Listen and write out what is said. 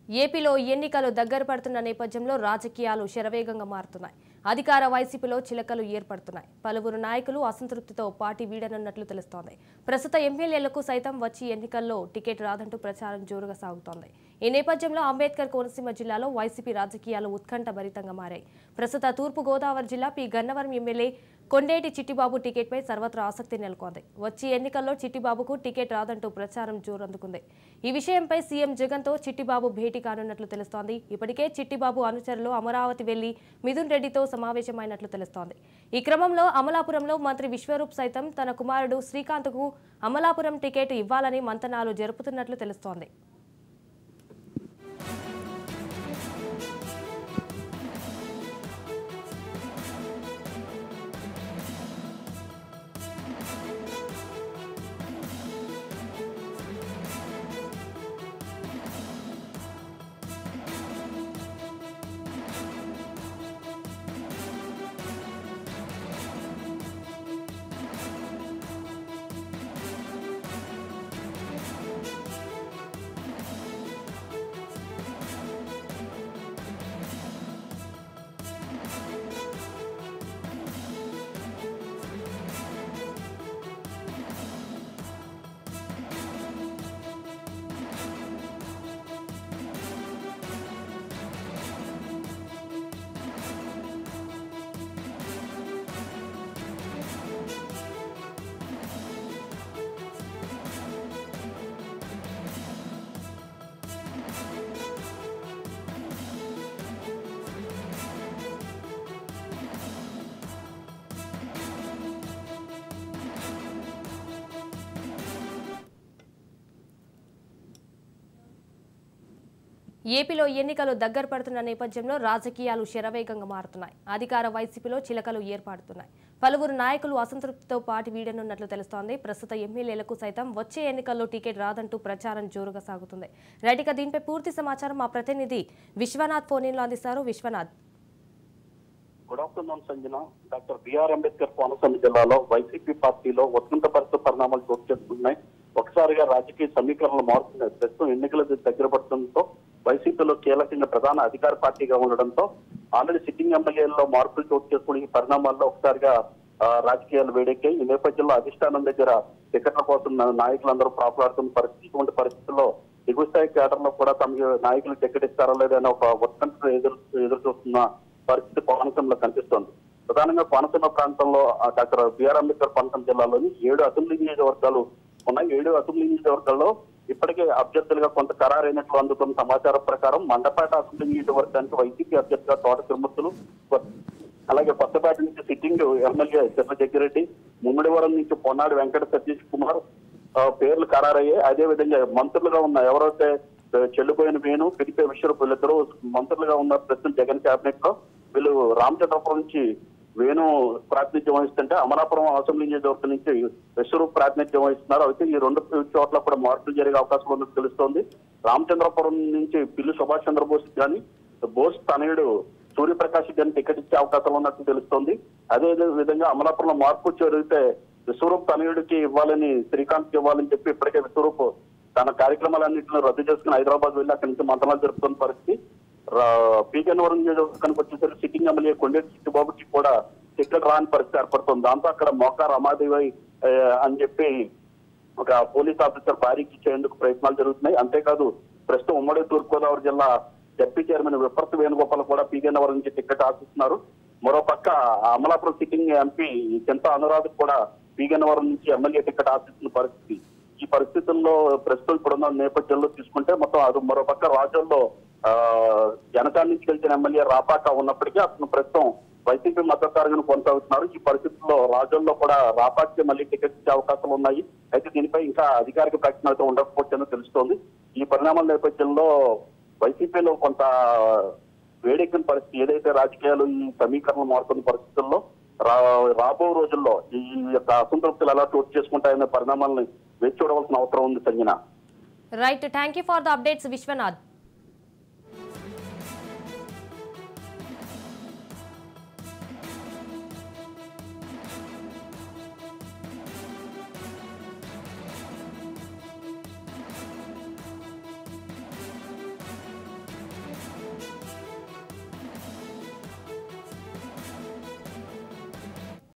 ఏపీలో ఎన్నికలు దగ్గర పడుతున్న నేపథ్యంలో రాజకీయాలు శరవేగంగా మారుతున్నాయి. అధికార వైసీపీలో చిలకలు ఏర్పడుతున్నాయి. పలువురు నాయకులు అసంతృప్తితో పార్టీ వీడనున్నట్లు తెలుస్తోంది. ప్రస్తుత ఎమ్మెల్యేలకు సైతం వచ్చి ఎన్నికల్లో టికెట్ రాదంటూ ప్రచారం జోరుగా సాగుతోంది. ఈ నేపథ్యంలో అంబేద్కర్ కోనసీమ జిల్లాలో వైసీపీ రాజకీయాలు ఉత్కంఠభరితంగా మారాయి. ప్రస్తుత తూర్పు గోదావరి జిల్లా పి గన్నవరం ఎమ్మెల్యే కొండేటి చిట్టిబాబు టికెట్పై సర్వత్రా ఆసక్తి నెలకొంది. వచ్చి ఎన్నికల్లో చిట్టిబాబుకు టికెట్ రాదంటూ ప్రచారం జోరందుకుంది. ఈ విషయంపై సీఎం జగన్తో చిట్టిబాబు భేటీ కానున్నట్లు తెలుస్తోంది. ఇప్పటికే చిట్టిబాబు అనుచరులు అమరావతి వెళ్లి మిథున్ రెడ్డితో సమావేశమైనట్లు తెలుస్తోంది. ఈ క్రమంలో అమలాపురంలో మంత్రి విశ్వరూప్ సైతం తన కుమారుడు శ్రీకాంత్కు అమలాపురం టికెట్ ఇవ్వాలని మంతనాలు జరుపుతున్నట్లు తెలుస్తోంది. ఏపీలో ఎన్నికలు దగ్గర పడుతున్న నేపథ్యంలో రాజకీయాలు శరవేగంగా మారుతున్నాయి. అధికార వైసీపీలో చిలకలు ఏర్పడుతున్నాయి. పలువురు నాయకులు అసంతృప్తితో పార్టీ వీడనున్నట్లు తెలుస్తోంది. ప్రస్తుత ఎమ్మెల్యేలకు సైతం వచ్చే ఎన్నికల్లో టికెట్ రాదంటూ ప్రచారం జోరుగా సాగుతుంది. రైట్గా దీనిపై పూర్తి సమాచారం మా ప్రతినిధి విశ్వనాథ్ ఫోన్లో అందిస్తారు. Vishwanath, good afternoon Sanjana. Doctor BR Ambedkar Konaseema జిల్లాలో వైసీపీ పార్టీలో ఉత్కంఠభరిత పరిణామాలు చోటు చేసుకుంటున్నాయి. ఒకసారిగా రాజకీయ సమీకరణలు మారుతున్నాయి. ప్రస్తుతం ఎన్నికల దగ్గర పడటంతో వైసీపీలో కీలకంగా ప్రధాన అధికార పార్టీగా ఉండడంతో ఆల్రెడీ సిట్టింగ్ ఎమ్మెల్యేల్లో మార్పులు చోటు చేసుకుని ఈ పరిణామాల్లో ఒకసారిగా రాజకీయాలు వేడెక్కాయి. ఈ నేపథ్యంలో అధిష్టానం దగ్గర టికెట్ల కోసం నాయకులందరూ ప్రాకులాడుతున్న పరిస్థితి. ఇటువంటి పరిస్థితుల్లో దిగువ స్థాయి కేడర్లో కూడా తమ నాయకులు టికెట్ ఇస్తారా లేదని ఒక ఉత్కంఠ ఎదురు చూస్తున్న పరిస్థితి కోనసీమలో కనిపిస్తోంది. ప్రధానంగా కోనసీమ ప్రాంతంలో డాక్టర్ బిఆర్ అంబేద్కర్ కోనసీమ జిల్లాలోని 7 అసెంబ్లీ నియోజకవర్గాలు ఉన్నాయి. 7 అసెంబ్లీ నియోజకవర్గాల్లో ఇప్పటికే అభ్యర్థులుగా కొంత ఖరారైనట్లు అందుతున్న సమాచారం ప్రకారం మండపేట అసెంబ్లీ నియోజకవర్గానికి వైసీపీ అభ్యర్థిగా తోట తిరుమూర్తులు, అలాగే కొత్తపేట నుంచి సిట్టింగ్ ఎమ్మెల్యే చెర్ల జగ్గిరెడ్డి, ముమ్మిడివరం నుంచి పొన్నాడు వెంకట సతీష్ కుమార్ పేర్లు ఖరారయ్యాయి. అదేవిధంగా మంత్రులుగా ఉన్న ఎవరైతే చెల్లిపోయిన వేణు, పిడిపే విశ్వరూప్ వీళ్ళిద్దరూ మంత్రులుగా ఉన్న ప్రస్తుతం జగన్ కేబినెట్ లో వీళ్ళు రామచంద్రపురం నుంచి వేణు ప్రాతినిధ్యం వహిస్తుంటే అమలాపురం అసెంబ్లీ నియోజకవర్గం నుంచి విశ్వరూప్ ప్రాతినిధ్యం వహిస్తున్నారు. అయితే ఈ 2 చోట్ల కూడా మార్పులు జరిగే అవకాశం ఉన్నట్టు తెలుస్తోంది. రామచంద్రపురం నుంచి పిల్లి సుభాష్ చంద్రబోస్ కానీ బోస్ తనయుడు సూర్యప్రకాష్ గారిని టికెట్ ఇచ్చే అవకాశం ఉన్నట్టు తెలుస్తోంది. అదే విధంగా అమలాపురంలో మార్పు జరిగితే విశ్వరూప్ తనయుడికి ఇవ్వాలని, శ్రీకాంత్కి ఇవ్వాలని చెప్పి ఇప్పటికే విశ్వరూప్ తన కార్యక్రమాలన్నింటినీ రద్దు చేసుకుని హైదరాబాద్ వెళ్లి అక్కడి నుంచి మంత్రాలు జరుపుతున్న పరిస్థితి. పి గన్నవరం నియోజకవర్గానికి వచ్చేసరికి సిట్టింగ్ ఎమ్మెల్యే కొండేటి చిట్టిబాబుకి కూడా టికెట్ రాని పరిస్థితి ఏర్పడుతుంది. దాంతో అక్కడ మోకా రమాదేవి అని చెప్పి ఒక పోలీస్ ఆఫీసర్ భారీకి ఇచ్చేందుకు ప్రయత్నాలు జరుగుతున్నాయి. అంతేకాదు ప్రస్తుతం ఉమ్మడి తూర్పుగోదావరి జిల్లా డిప్యూటీ చైర్మన్ విపర్తి వేణుగోపాల్ కూడా పి గన్నవరం నుంచి టికెట్ ఆశిస్తున్నారు. మరోపక్క అమలాపురం సిట్టింగ్ ఎంపీ చింత అనురాధ్ కూడా పి గన్నవరం నుంచి ఎమ్మెల్యే టికెట్ ఆశిస్తున్న పరిస్థితి. ఈ పరిస్థితుల్లో ప్రస్తుతం ఇప్పుడున్న నేపథ్యంలో తీసుకుంటే మొత్తం అది మరోపక్క రాజుల్లో జనతా నుంచి గెలిచిన ఎమ్మెల్యే రాపాక ఉన్నప్పటికీ అతను ప్రస్తుతం వైసీపీ మద్దతుదారుగా కొనసాగుతున్నారు. ఈ పరిస్థితుల్లో రాజుల్లో కూడా రాపాకి మళ్ళీ టికెట్ ఇచ్చే అవకాశాలు ఉన్నాయి. అయితే దీనిపై ఇంకా అధికారిక ప్రకటన అయితే ఉండకపోవచ్చని తెలుస్తోంది. ఈ పరిణామాల నేపథ్యంలో వైసీపీలో కొంత వేడెక్కిన పరిస్థితి, ఏదైతే రాజకీయాలు ఈ సమీకరణలు మారుతున్న పరిస్థితుల్లో రాబో రోజుల్లో ఈ యొక్క అసంతృప్తులు ఎలా చోటు చేసుకుంటాయనే పరిణామాలను వేచి చూడవలసిన అవసరం ఉంది Sanjana. Right, thank you for the updates Vishwanath.